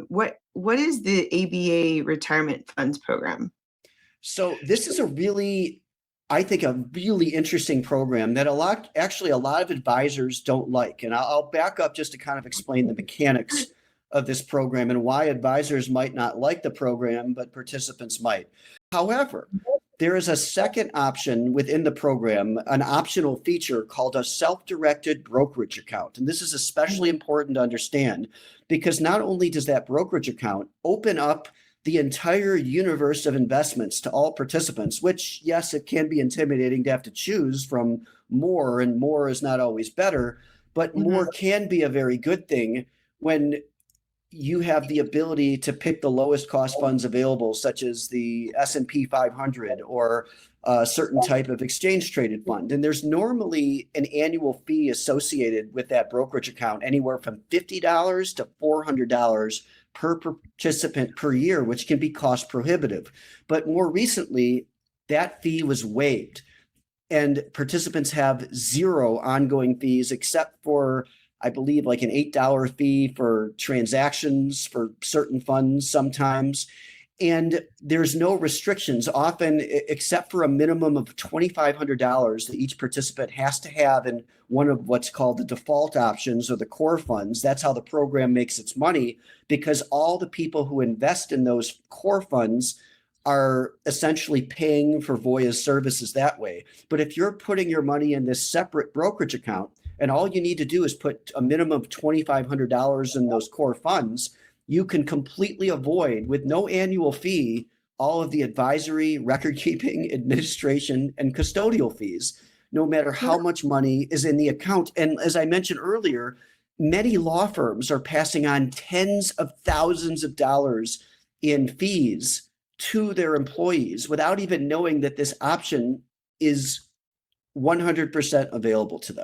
what is the ABA Retirement Funds Program? So this is I think, a really interesting program that a lot of advisors don't like. And I'll back up just to kind of explain the mechanics of this program and why advisors might not like the program, but participants might. However, there is a second option within the program, an optional feature called a self-directed brokerage account. And this is especially important to understand because not only does that brokerage account open up the entire universe of investments to all participants, which, yes, it can be intimidating to have to choose from more, and more is not always better, but more can be a very good thing when you have the ability to pick the lowest cost funds available, such as the S&P 500 or a certain type of exchange traded fund. And there's normally an annual fee associated with that brokerage account, anywhere from $50 to $400 per participant per year, which can be cost prohibitive. But more recently, that fee was waived, and participants have zero ongoing fees except for, I believe, like an $8 fee for transactions for certain funds sometimes. And there's no restrictions, often except for a minimum of $2,500 that each participant has to have in one of what's called the default options or the core funds. That's how the program makes its money, because all the people who invest in those core funds are essentially paying for Voya's services that way. But if you're putting your money in this separate brokerage account, and all you need to do is put a minimum of $2,500 in those core funds, you can completely avoid, with no annual fee, all of the advisory, record keeping, administration, and custodial fees, no matter how much money is in the account. And as I mentioned earlier, many law firms are passing on tens of thousands of dollars in fees to their employees without even knowing that this option is 100% available to them.